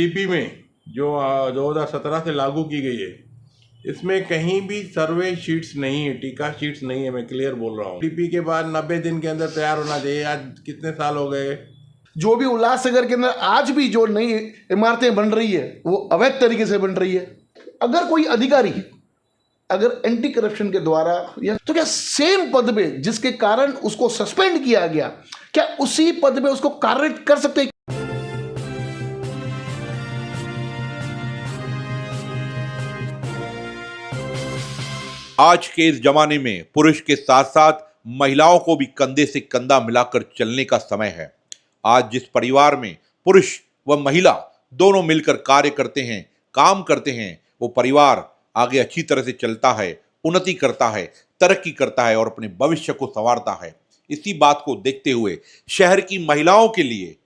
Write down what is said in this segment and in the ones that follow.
DP में जो 2017 से लागू की गई है, इसमें कहीं भी सर्वे शीट्स नहीं है, टीका शीट्स नहीं है। मैं क्लियर बोल रहा हूँ। डीपी के बाद 90 दिन के अंदर तैयार होना चाहिए। आज कितने साल हो गए? जो भी उल्लासनगर के अंदर आज भी जो नई इमारतें बन रही है वो अवैध तरीके से बन रही है। अगर कोई अधिकारी अगर एंटी करप्शन के द्वारा या तो क्या सेम पद पे जिसके कारण उसको सस्पेंड किया गया, क्या उसी पद पे उसको कार्यरत कर सकते हैं? आज के इस जमाने में पुरुष के साथ साथ महिलाओं को भी कंधे से कंधा मिलाकर चलने का समय है। आज जिस परिवार में पुरुष व महिला दोनों मिलकर कार्य करते हैं, काम करते हैं, वो परिवार आगे अच्छी तरह से चलता है, उन्नति करता है, तरक्की करता है और अपने भविष्य को संवारता है। इसी बात को देखते हुए शहर की महिलाओं के लिए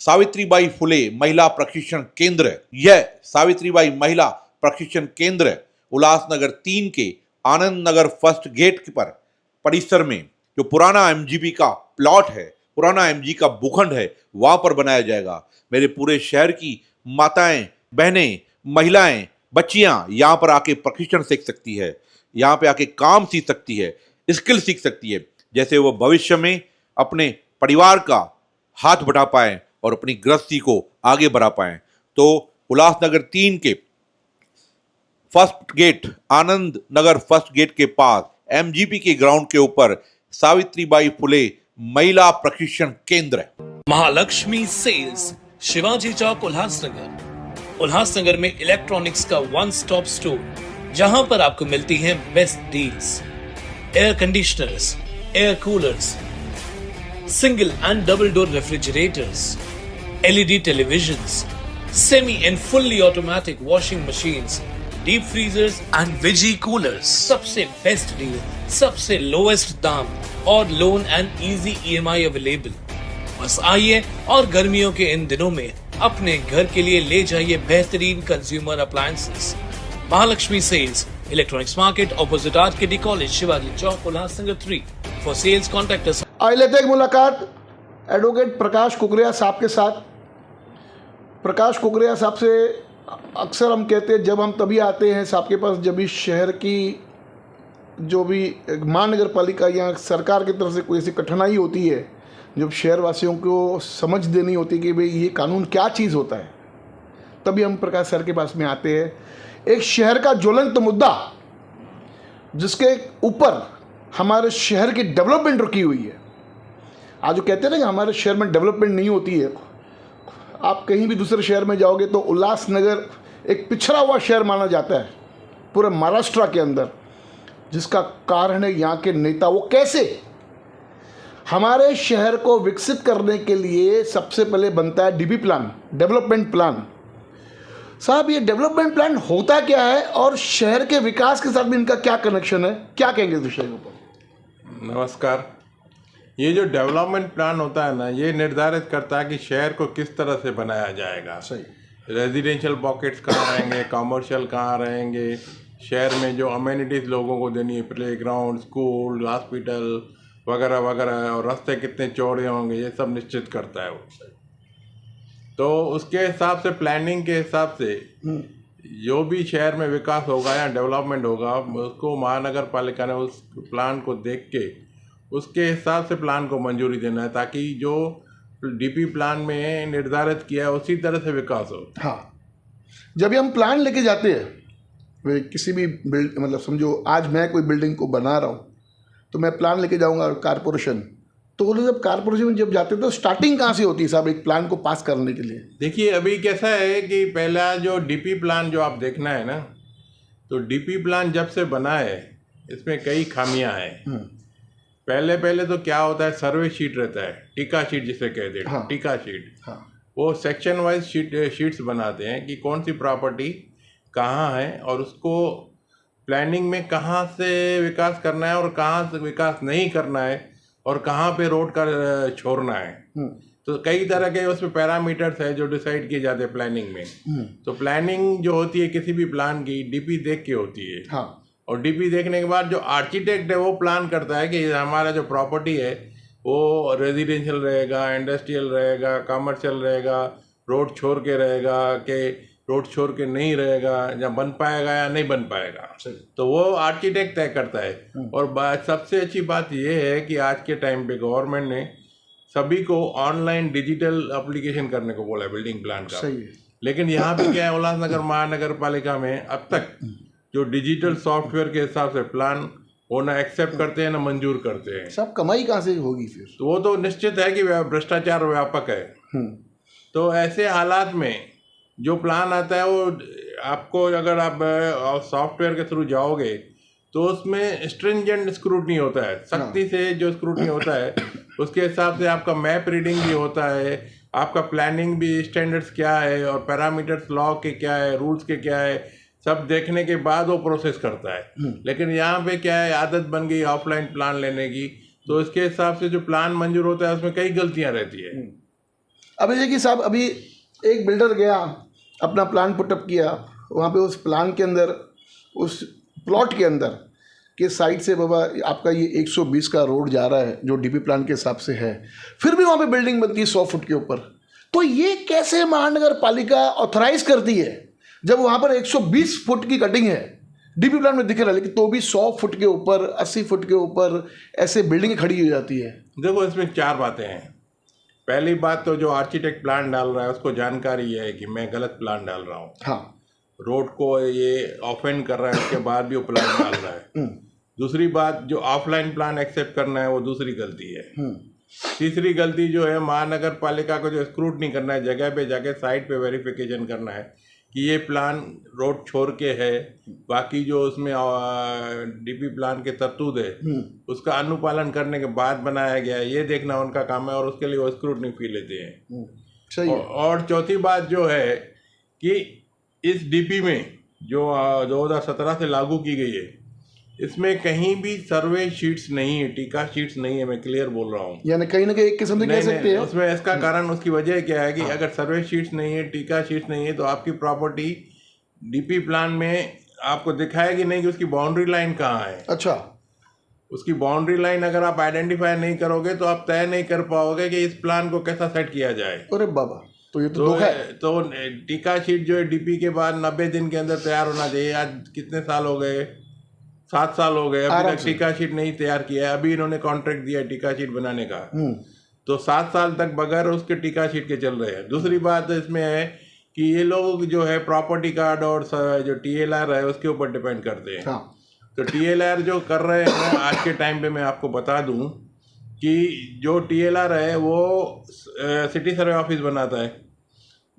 सावित्रीबाई फुले महिला प्रशिक्षण केंद्र, यह सावित्रीबाई महिला प्रशिक्षण केंद्र उल्लासनगर 3 के आनंद नगर फर्स्ट गेट पर परिसर में जो पुराना एमजीपी का प्लॉट है, पुराना एमजी का भूखंड है, वहां पर बनाया जाएगा। मेरे पूरे शहर की माताएं, बहनें, महिलाएं, बच्चियां यहां पर आके प्रशिक्षण सीख सकती है, यहां पे आके काम सीख सकती है, स्किल सीख सकती है, जैसे वो भविष्य में अपने परिवार का हाथ बढ़ा पाए और अपनी गृहस्थी को आगे बढ़ा पाए। तो उल्लासनगर 3 के first gate, Anand Nagar first gate के पास एमजीपी के ग्राउंड के ऊपर सावित्रीबाई फुले महिला प्रशिक्षण केंद्र है। महालक्ष्मी सेल्स, शिवाजी चौक, उल्लासनगर। उल्लासनगर में इलेक्ट्रॉनिक्स का वन स्टॉप स्टोर, जहां पर आपको मिलती हैं best deals. Air conditioners, air coolers, single and double door refrigerators, LED televisions, semi and fully automatic washing machines, deep freezers and veggie coolers. सबसे बेस्ट डील, सबसे lowest दाम और loan and easy EMI available. बस आइए और गर्मियों के इन दिनों में अपने घर के लिए ले जाइए बेहतरीन consumer appliances. Mahalakshmi sales, electronics market, opposite RKD college, Shivaji Chowk, Ulhasnagar 3। For sales contact us. आइए लेते हैं एक मुलाकात एडवोकेट प्रकाश कुकरेया साहब के साथ। प्रकाश कुकरेया साहब से अक्सर हम कहते हैं, जब हम तभी आते हैं साहब के पास जब भी शहर की जो भी महानगर पालिका या सरकार की तरफ से कोई ऐसी कठिनाई होती है, जब शहर वासियों को समझ देनी होती है कि भाई ये कानून क्या चीज़ होता है, तभी हम प्रकाश सर के पास में आते हैं। एक शहर का ज्वलंत मुद्दा जिसके ऊपर हमारे शहर की डेवलपमेंट रुकी हुई है। आज जो कहते हैं ना कि हमारे शहर में डेवलपमेंट नहीं होती है, आप कहीं भी दूसरे शहर में जाओगे तो उल्लासनगर एक पिछड़ा हुआ शहर माना जाता है पूरे महाराष्ट्र के अंदर, जिसका कारण है यहाँ के नेता वो कैसे हमारे शहर को विकसित करने के लिए सबसे पहले बनता है डीपी प्लान, डेवलपमेंट प्लान। साहब ये डेवलपमेंट प्लान होता क्या है और शहर के विकास के साथ भी इनका क्या कनेक्शन है, क्या कहेंगे इस विषय के ऊपर? नमस्कार। ये जो डेवलपमेंट प्लान होता है ना, ये निर्धारित करता है कि शहर को किस तरह से बनाया जाएगा। सही। रेजिडेंशियल पॉकेट्स कहाँ रहेंगे, कमर्शियल कहाँ रहेंगे, शहर में जो अमेनिटीज़ लोगों को देनी है, प्लेग्राउंड, स्कूल, हॉस्पिटल वगैरह वगैरह, और रास्ते कितने चौड़े होंगे, ये सब निश्चित करता है वो। तो उसके हिसाब से, प्लानिंग के हिसाब से जो भी शहर में विकास होगा या डेवलपमेंट होगा, उसको महानगर पालिका ने उस प्लान को देख के उसके हिसाब से प्लान को मंजूरी देना है, ताकि जो डीपी प्लान में निर्धारित किया है उसी तरह से विकास हो। हाँ, जब हम प्लान लेके जाते हैं वे किसी भी मतलब समझो आज मैं कोई बिल्डिंग को बना रहा हूँ तो मैं प्लान लेके जाऊँगा कारपोरेशन, तो वो जब कारपोरेशन में जब जाते हैं तो स्टार्टिंग कहाँ से होती है साहब एक प्लान को पास करने के लिए? देखिए अभी कैसा है कि पहला जो डीपी प्लान जो आप देखना है ना, तो डीपी प्लान जब से बना है इसमें कई खामियां हैं। पहले तो क्या होता है, सर्वे शीट रहता है, टीका शीट जिसे कहते हैं। हाँ। टीका शीट। हाँ। वो सेक्शन वाइज शीट्स बनाते हैं कि कौन सी प्रॉपर्टी कहाँ है और उसको प्लानिंग में कहाँ से विकास करना है और कहाँ से विकास नहीं करना है और कहाँ पे रोड का छोड़ना है। तो कई तरह के उसमें पैरामीटर्स है जो डिसाइड किए जाते हैं प्लानिंग में। तो प्लानिंग जो होती है किसी भी प्लान की, डीपी देख के होती है। हाँ। और डीपी देखने के बाद जो आर्किटेक्ट है वो प्लान करता है कि हमारा जो प्रॉपर्टी है वो रेजिडेंशियल रहेगा, इंडस्ट्रियल रहेगा, कमर्शियल रहेगा, रोड छोड़ के रहेगा कि रोड छोड़ के नहीं रहेगा, या बन पाएगा या नहीं बन पाएगा, तो वो आर्किटेक्ट तय करता है। और सबसे अच्छी बात ये है कि आज के टाइम पे गवर्नमेंट ने सभी को ऑनलाइन डिजिटल एप्लीकेशन करने को बोला है बिल्डिंग प्लान का। सही है। लेकिन यहाँ पे क्या है, उल्लासनगर महानगर पालिका में अब तक जो डिजिटल सॉफ्टवेयर के हिसाब से प्लान वो ना एक्सेप्ट करते हैं ना मंजूर करते हैं। सब कमाई कहाँ से होगी फिर? तो वो तो निश्चित है कि भ्रष्टाचार व्यापक है। तो ऐसे हालात में जो प्लान आता है वो आपको, अगर आप सॉफ्टवेयर के थ्रू जाओगे तो उसमें स्ट्रिंजेंट स्क्रूटनी होता है, सख्ती से जो स्क्रूटनी होता है उसके हिसाब से आपका मैप रीडिंग भी होता है, आपका प्लानिंग भी स्टैंडर्ड्स क्या है और पैरामीटर्स लॉ के क्या है, रूल्स के क्या है, सब देखने के बाद वो प्रोसेस करता है। लेकिन यहाँ पे क्या है, आदत बन गई ऑफलाइन प्लान लेने की, तो इसके हिसाब से जो प्लान मंजूर होता है उसमें कई गलतियाँ रहती है। अभी देखिए साहब, अभी एक बिल्डर गया, अपना प्लान पुटअप किया, वहाँ पे उस प्लान के अंदर, उस प्लॉट के अंदर के साइड से बाबा आपका ये 120 का रोड जा रहा है जो डीपी प्लान के हिसाब से है, फिर भी वहाँ पे बिल्डिंग बनती है 100 फुट के ऊपर। तो ये कैसे महानगर पालिका ऑथराइज करती है जब वहाँ पर 120 फुट की कटिंग है, डीपी प्लान में दिख रहा है, लेकिन तो भी 100 फुट के ऊपर, 80 फुट के ऊपर ऐसे बिल्डिंग खड़ी हो जाती है? देखो, इसमें 4 बातें हैं। पहली बात तो जो आर्किटेक्ट प्लान डाल रहा है उसको जानकारी है कि मैं गलत प्लान डाल रहा हूँ। हाँ, रोड को ये ऑफेंड कर रहा है, उसके बाद भी वो प्लान डाल रहा है। दूसरी बात, जो ऑफलाइन प्लान एक्सेप्ट करना है वो दूसरी गलती है। तीसरी गलती जो है, महानगर पालिका को जो स्क्रूटनी करना है, जगह पे जाके साइट पे वेरिफिकेशन करना है कि ये प्लान रोड छोड़ के है, बाकी जो उसमें डीपी प्लान के तत्व है उसका अनुपालन करने के बाद बनाया गया है, ये देखना उनका काम है और उसके लिए वो स्क्रूटनी फी लेते हैं। सही है। और चौथी बात जो है कि इस डीपी में जो 2017 से लागू की गई है, इसमें कहीं भी सर्वे शीट्स नहीं है, टीका शीट्स नहीं है, मैं क्लियर बोल रहा हूँ। यानी कहीं ना कहीं एक किस्म से कह सकते हैं उसमें इसका कारण, उसकी वजह क्या है कि अगर सर्वे शीट्स नहीं है, टीका शीट्स नहीं है, तो आपकी प्रॉपर्टी डीपी प्लान में आपको दिखाएगी नहीं कि उसकी बाउंड्री लाइन कहाँ है। अच्छा, उसकी बाउंड्री लाइन अगर आप आइडेंटिफाई नहीं करोगे तो आप तय नहीं कर पाओगे कि इस प्लान को कैसा सेट किया जाए। अरे बाबा, तो ये तो धोखा है। तो टीका शीट जो है डीपी के बाद 90 दिन के अंदर तैयार होना चाहिए। आज कितने साल हो गए? 7 साल हो गए, अभी तक टीका शीट नहीं तैयार किया है। अभी इन्होंने कॉन्ट्रैक्ट दिया है टीका शीट बनाने का, तो 7 साल तक बगैर उसके टीका शीट के चल रहे हैं। दूसरी बात इसमें है कि ये लोग जो है प्रॉपर्टी कार्ड और जो TLR है उसके ऊपर डिपेंड करते हैं। हाँ। तो TLR जो कर रहे हैं आज के टाइम पे, मैं आपको बता दूं कि जो TLR है वो सिटी सर्वे ऑफिस बनाता है।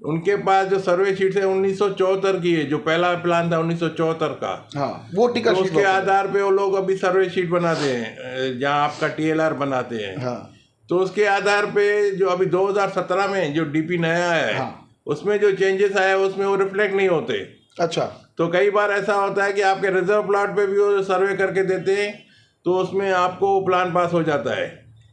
उनके पास जो सर्वे शीट है 1974 की है, जो पहला प्लान था 1974 का। हाँ, वो टीका तो शीट उसके आधार पे वो लोग अभी सर्वे शीट बनाते हैं जहाँ आपका TLR बनाते हैं। हाँ। तो उसके आधार पे जो अभी 2017 में जो डीपी नया आया है, हाँ। उसमें जो चेंजेस आए उसमें वो रिफ्लेक्ट नहीं होते। अच्छा, तो कई बार ऐसा होता है कि आपके रिजर्व प्लॉट पे भी वो सर्वे करके देते हैं, तो उसमें आपको प्लान पास हो जाता है,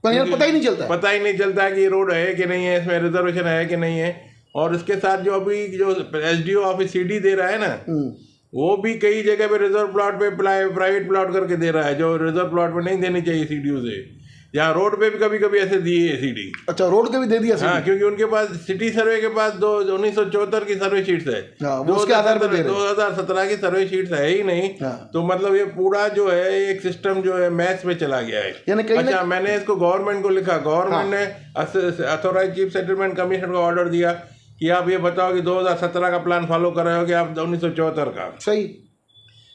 पर यार पता ही नहीं चलता। पता ही नहीं चलता कि ये रोड है कि नहीं है, इसमें रिजर्वेशन है कि नहीं है। और इसके साथ जो अभी जो SDO ऑफिस CD दे रहा है ना, वो भी कई जगह पे रिजर्व प्लॉट पे प्राइवेट प्लॉट करके दे रहा है, जो रिजर्व प्लॉट पे नहीं देनी चाहिए CDO से। यहाँ रोड पे भी कभी कभी ऐसे दिए है CD। अच्छा, रोड के भी दे दिया? हाँ, क्योंकि उनके पास सिटी सर्वे के पास 1974 की सर्वे शीट्स है। हाँ, वो उसके आधार पे दे रहे हैं। 2017 की सर्वे शीट्स है ही नहीं। हाँ। तो मतलब ये पूरा जो है एक सिस्टम जो है मैथ्स में चला गया है। यानी कहीं अच्छा, मैंने इसको गवर्नमेंट को लिखा, गवर्नमेंट ने अथॉराइज चीफ सेटलमेंट कमीशन को ऑर्डर दिया कि आप ये बताओ कि 2017 का प्लान फॉलो कर रहे हो कि आप 1974 का। सही।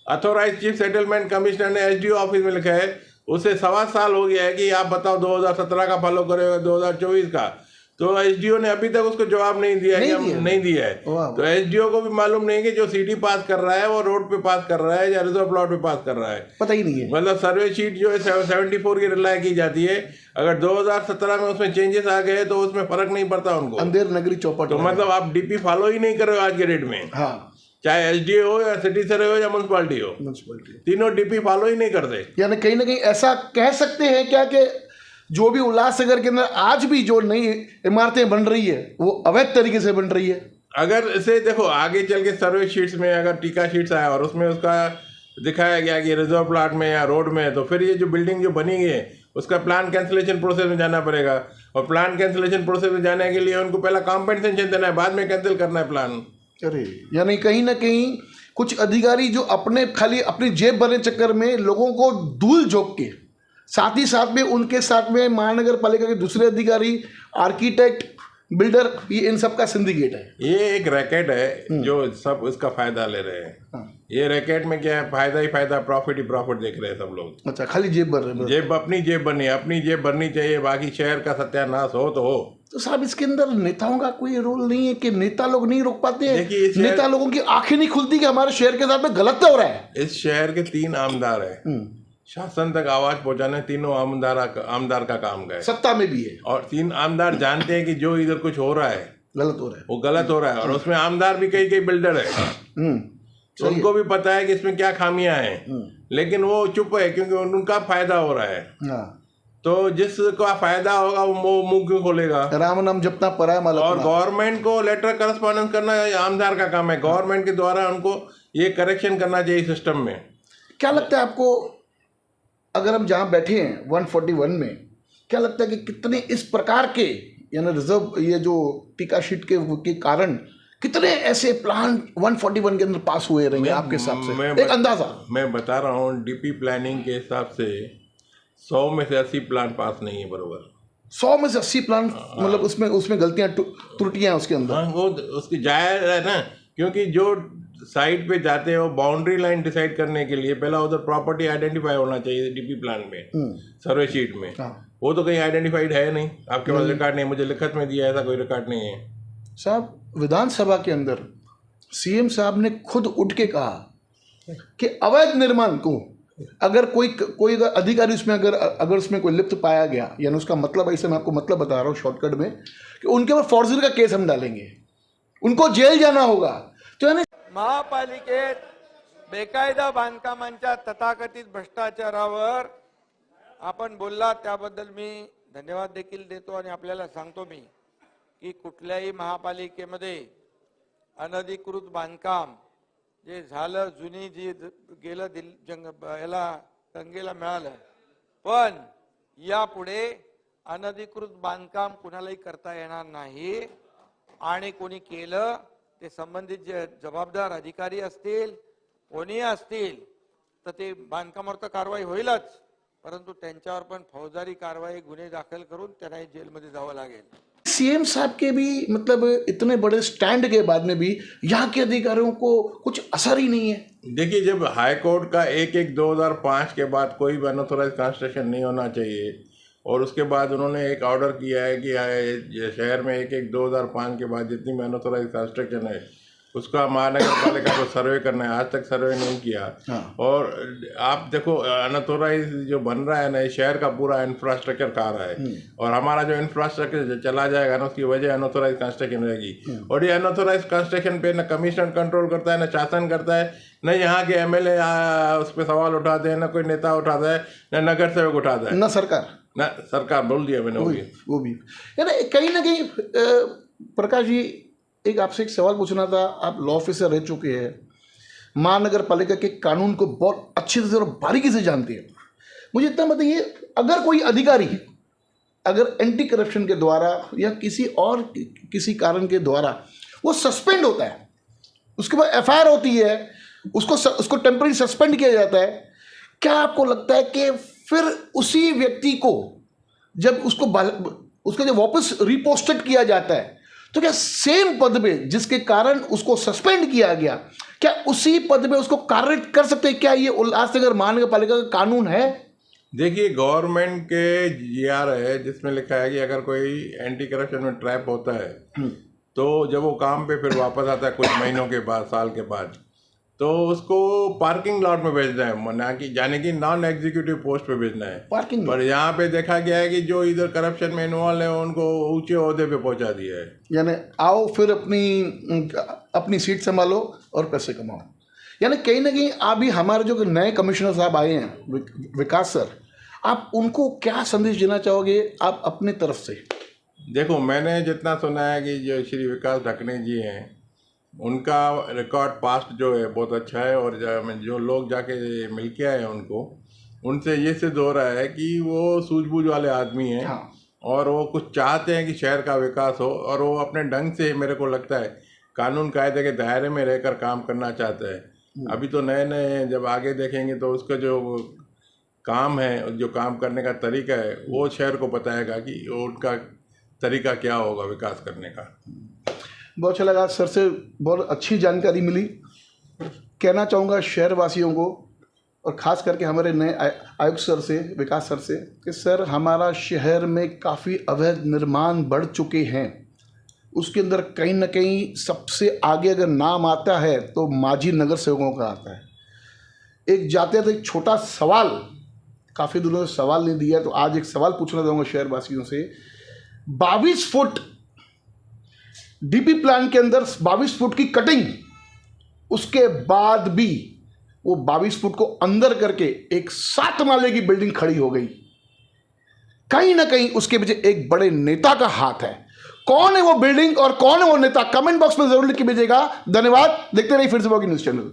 अथॉराइज चीफ सेटलमेंट कमिश्नर ने SDO ऑफिस में लिखा है, उसे 1.25 साल हो गया है कि आप बताओ 2017 का फॉलो करेगा 2024 का। तो SDO ने अभी तक उसको जवाब नहीं दिया है, नहीं दिया है। तो SDO को भी मालूम नहीं कि जो CD पास कर रहा है वो रोड पे पास कर रहा है या रिजर्व प्लॉट पे पास कर रहा है, पता ही नहीं है। मतलब सर्वे शीट जो है 74 की रिलाई की जाती है, अगर 2017 में उसमें चेंजेस आ गए तो उसमें फर्क नहीं पड़ता उनको। अंधेर नगरी चौपट। तो मतलब आप DP फॉलो ही नहीं कर रहे हो आज के डेट में। हाँ, चाहे SDO हो या सिटी सर्वे हो या म्यूनसिपालिटी हो, तीनों DP फॉलो ही नहीं करते। यानी कहीं ना कहीं ऐसा कह सकते हैं क्या कि जो भी उल्लासनगर के अंदर आज भी जो नई इमारतें बन रही है वो अवैध तरीके से बन रही है? अगर इसे देखो, आगे चल के सर्वे शीट्स में अगर टीका शीट्स आया और उसमें उसका दिखाया गया कि रिजर्व प्लॉट में या रोड में है, तो फिर ये जो बिल्डिंग जो बनी है उसका प्लान कैंसिलेशन प्रोसेस में जाना पड़ेगा। और प्लान कैंसिलेशन प्रोसेस में जाने के लिए उनको पहला कॉम्पेंसेशन देना है, बाद में कैंसिल करना है प्लान। अरे यानी कहीं ना कहीं कुछ अधिकारी जो अपने खाली अपनी जेब भरने चक्कर में लोगों को धूल झोंक के, साथ ही साथ में उनके साथ में महानगर पालिका के दूसरे अधिकारी, आर्किटेक्ट, बिल्डर, ये इन सब का सिंडिकेट है। ये एक रैकेट है जो सब इसका फायदा ले रहे हैं। ये रैकेट में क्या है, फायदा ही फायदा, प्रॉफिट ही प्रॉफिट देख रहे हैं सब लोग। अच्छा, खाली जेब भर रहे हैं। जेब अपनी जेब भरनी चाहिए, बाकी शहर का सत्यानाश हो तो हो। तो साहब इसके अंदर नेताओं का कोई रोल नहीं है कि नेता लोग नहीं रोक पाते हैं? देखिए, नेता लोगों की आंखें नहीं खुलती कि हमारे शहर के साथ में गलत क्या हो रहा है। इस शहर के 3 आमदार है, शासन तक आवाज पहुंचाने तीनों आमदार का काम गए, सत्ता में भी है, और 3 आमदार जानते हैं कि जो इधर कुछ हो रहा है गलत हो रहा है, वो गलत हो रहा है। और उसमें आमदार भी कई बिल्डर है, तो उनको भी पता है कि इसमें क्या खामियां हैं, लेकिन वो चुप है क्योंकि उनका फायदा हो रहा है। तो जिसका फायदा होगा वो मुंह क्यों खोलेगा? राम नाम जपना पराया माला। और गवर्नमेंट को लेटर करस्पॉन्डेंस करना आमदार का काम है, गवर्नमेंट के द्वारा उनको ये करेक्शन करना चाहिए सिस्टम में। क्या लगता है आपको, अगर हम जहाँ बैठे हैं 141 में, क्या लगता है कि कितने इस प्रकार के यानी रिजर्व ये जो टीका शीट के कारण कितने ऐसे प्लान 141 के अंदर पास हुए रहेंगे आपके हिसाब से, एक अंदाजा? मैं बता रहा हूँ, डीपी प्लानिंग के हिसाब से 100 में से 80 प्लान पास नहीं है बरोबर। 100 में से 80 प्लान, मतलब उसमें गलतियां त्रुटियां उसके अंदर। हाँ, वो उसकी जायज है ना, क्योंकि जो साइट पे जाते हैं वो बाउंड्री लाइन डिसाइड करने के लिए पहला उधर प्रॉपर्टी आइडेंटिफाई होना चाहिए डीपी प्लान में, सर्वे शीट में। वो तो कहीं आइडेंटिफाइड है नहीं, आपके पास रिकॉर्ड नहीं, मुझे लिखत में दिया ऐसा कोई रिकॉर्ड नहीं है। साहब, विधानसभा के अंदर सीएम साहब ने खुद उठ के कहा कि अवैध निर्माण को अगर कोई अधिकारी उसमें अगर उसमें कोई लिप्त पाया गया, यानी उसका मतलब, ऐसे मैं आपको मतलब बता रहा हूँ शॉर्टकट में, कि उनके ऊपर फॉर्जरी का केस हम डालेंगे, उनको जेल जाना होगा। तो यानी महापालिकेत बेकायदा बांधकामांच्या तथाकथित भ्रष्टाचारावर आपण बोलला, त्याबद्दल मी धन्यवाद देखील देतो आणि आपल्याला सांगतो मी की कुठल्याही महापालिकेमध्ये अनधिकृत बांधकाम जे झालं, जुनी जी गेलं याला गंगेला मिळालं, पण यापुढे अनधिकृत बांधकाम कुणालाही करता येणार नाही, आणि कोणी केलं ते संबंधित जे जबाबदार अधिकारी असतील, कोणी असतील, तर ते बांधकामावर तर कारवाई होईलच, परंतु त्यांच्यावर पण फौजदारी कारवाई, गुन्हे दाखल करून त्यांना जेलमध्ये जावं लागेल। सीएम साहब के भी मतलब इतने बड़े स्टैंड के बाद में भी यहाँ के अधिकारियों को कुछ असर ही नहीं है। देखिए, जब हाई कोर्ट का 1/1/2005 के बाद कोई भी अनऑथोराइज कंस्ट्रक्शन नहीं होना चाहिए, और उसके बाद उन्होंने एक ऑर्डर किया है कि शहर में 1/1/2005 के बाद जितनी भी अनऑथोराइज कंस्ट्रक्शन है उसका महानगर पालिका को सर्वे करना है। आज तक सर्वे नहीं किया। और आप देखो, अनऑथोराइज जो बन रहा है ना, शहर का पूरा इंफ्रास्ट्रक्चर खा रहा है, और हमारा जो इंफ्रास्ट्रक्चर चला जाएगा ना, उसकी वजह अनऑथोराइज कंस्ट्रक्शन रहेगी। और ये अनऑथोराइज कंस्ट्रक्शन पे ना कमिश्नर कंट्रोल करता है, ना शासन करता है, न यहाँ के एमएलए उस पर सवाल उठाते हैं, न कोई नेता उठाता है, न नगर सेवक उठाता है, न सरकार बोल दिया मैंने वो भी यानी कहीं ना कहीं। प्रकाश जी, एक आपसे एक सवाल पूछना था। आप लॉ ऑफिसर रह चुके हैं, महानगर पालिका के कानून को बहुत अच्छी तरह और बारीकी से जानते हैं। मुझे इतना बताइए, अगर कोई अधिकारी अगर एंटी करप्शन के द्वारा या किसी कारण के द्वारा वो सस्पेंड होता है, उसके बाद एफआईआर होती है, उसको टेम्पररी सस्पेंड किया जाता है, क्या आपको लगता है कि फिर उसी व्यक्ति को जब उसको जब वापस रिपोस्टेड किया जाता है, तो क्या सेम पद पे जिसके कारण उसको सस्पेंड किया गया, क्या उसी पद पे उसको कार्यरत कर सकते हैं? क्या ये उल्लासनगर महानगर पालिका का कानून है? देखिए, गवर्नमेंट के जीआर है जिसमें लिखा है कि अगर कोई एंटी करप्शन में ट्रैप होता है तो जब वो काम पे फिर वापस आता है कुछ महीनों के बाद, साल के बाद, तो उसको पार्किंग लॉट में भेजना है, ना कि जाने की नॉन एग्जीक्यूटिव पोस्ट पे भेजना है। पार्किंग पर यहाँ पे देखा गया है कि जो इधर करप्शन में इन्वॉल्व है उनको ऊंचे ओहदे पे पहुंचा दिया है। यानी आओ फिर अपनी सीट संभालो और पैसे कमाओ। यानी कहीं ना कहीं अभी हमारे जो नए कमिश्नर साहब आए हैं, विकास सर, आप उनको क्या संदेश देना चाहोगे आप अपनी तरफ से? देखो, मैंने जितना सुना है कि जो श्री विकास ढकने जी हैं, उनका रिकॉर्ड पास्ट जो है बहुत अच्छा है, और जो लोग जाके मिल के आए हैं उनको, उनसे ये सिद्ध हो रहा है कि वो सूझबूझ वाले आदमी हैं। और वो कुछ चाहते हैं कि शहर का विकास हो, और वो अपने ढंग से, मेरे को लगता है, कानून कायदे के दायरे में रहकर काम करना चाहते हैं। अभी तो नए नए हैं, जब आगे देखेंगे तो उसका जो काम है, जो काम करने का तरीका है, वो शहर को बताएगा कि उनका तरीका क्या होगा विकास करने का। बहुत अच्छा लगा सर से, बहुत अच्छी जानकारी मिली। कहना चाहूँगा शहरवासियों को और ख़ास करके हमारे नए आयुक्त सर से, विकास सर से, कि सर हमारा शहर में काफ़ी अवैध निर्माण बढ़ चुके हैं। उसके अंदर कहीं ना कहीं सबसे आगे अगर नाम आता है तो माजी नगर सेवकों का आता है। एक जाते थे एक छोटा सवाल, काफ़ी दिनों से सवाल नहीं दिया, तो आज एक सवाल पूछना चाहूँगा शहरवासियों से। 22 फुट डीपी प्लान के अंदर 22 फुट की कटिंग, उसके बाद भी वो 22 फुट को अंदर करके एक 7 माले की बिल्डिंग खड़ी हो गई। कहीं ना कहीं उसके पीछे एक बड़े नेता का हाथ है। कौन है वो बिल्डिंग और कौन है वो नेता, कमेंट बॉक्स में जरूर लिख के भेजिएगा। धन्यवाद। देखते रहिए फिर से न्यूज़ चैनल।